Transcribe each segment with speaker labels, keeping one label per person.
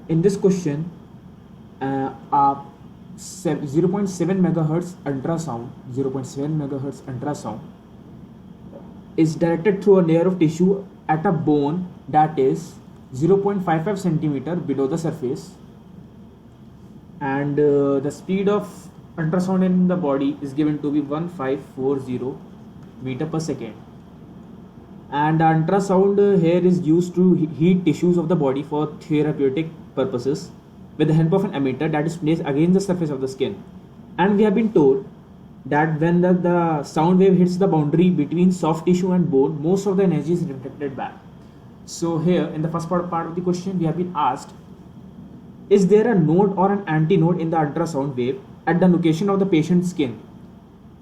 Speaker 1: in this question, 0.7 megahertz ultrasound, 0.7 megahertz ultrasound is directed through a layer of tissue at a bone that is 0.55 centimeter below the surface, and the speed of ultrasound in the body is given to be 1540 meter per second. And the ultrasound here is used to heat tissues of the body for therapeutic purposes with the help of an emitter that is placed against the surface of the skin. And we have been told that when the sound wave hits the boundary between soft tissue and bone, most of the energy is reflected back. So here in the first part of the question, we have been asked, is there a node or an antinode in the ultrasound wave at the location of the patient's skin?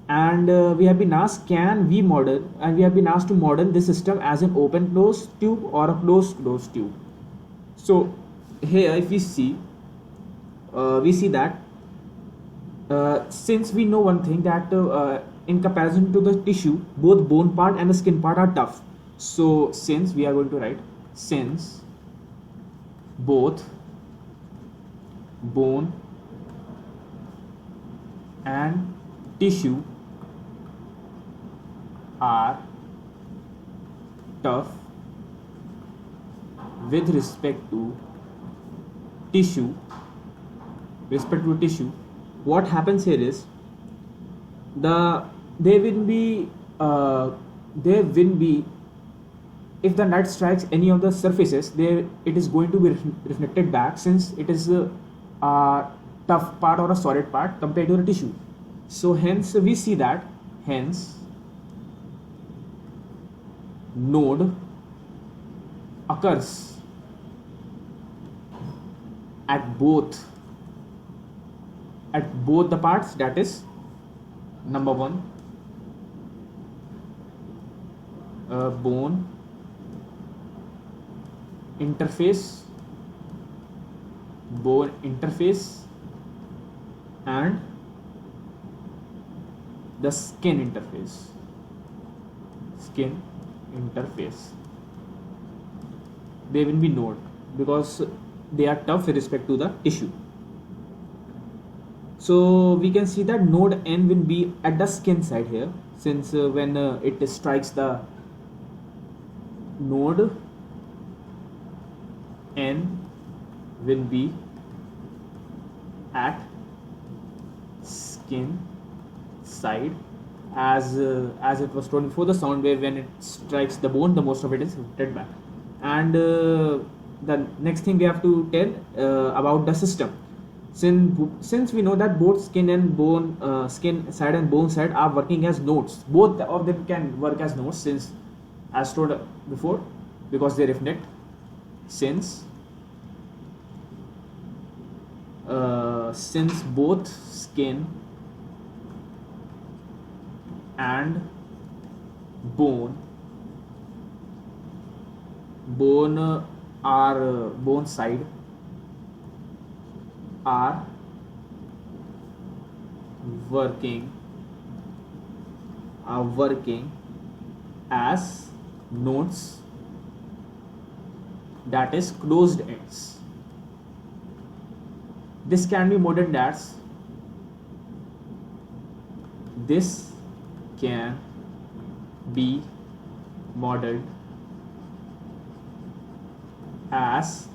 Speaker 1: And we have been asked, we have been asked to model this system as an open closed tube or a closed tube. So here if we see that since we know one thing, that in comparison to the tissue, both bone part and the skin part are tough. So since we are going to write, since both bone and tissue are tough with respect to tissue, what happens here is there will be if the light strikes any of the surfaces, it is going to be reflected back, since it is a tough part or a solid part compared to the tissue. So hence we see that node occurs at both the parts, that is number one, bone interface and the skin interface. They will be node because they are tough with respect to the tissue. So we can see that node N will be at the skin side here, since when it strikes the node N will be at skin side, as it was told before, the sound wave when it strikes the bone, the most of it is reflected back. And the next thing we have to tell about the system. Since we know that both skin side and bone side are working as nodes, both of them can work as nodes, since as told before, because they reflect. Since both skin and bone side are working as nodes, that is closed ends. This can be modeled as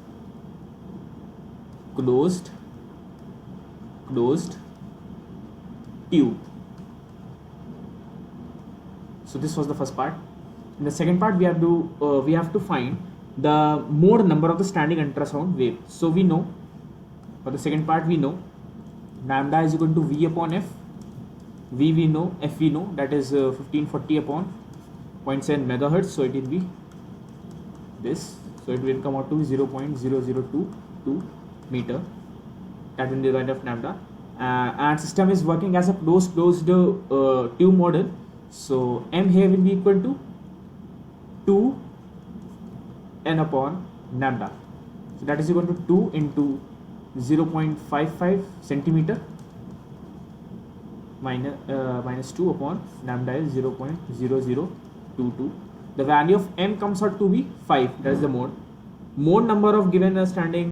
Speaker 1: closed tube. So this was the first part. In the second part, we have to find the mode number of the standing ultrasound wave. So we know, for the second part, we know lambda is equal to V upon F. V we know, F we know, that is 1540 upon 0.7 megahertz. So it will be this. So it will come out to 0.0022 meter. That will be the value of lambda. And system is working as a closed tube model. So M here will be equal to 2 n upon lambda. So that is equal to 2 into 0.55 centimeter minus 2 upon lambda is 0.0022. The value of M comes out to be 5. That is the mode number of given standing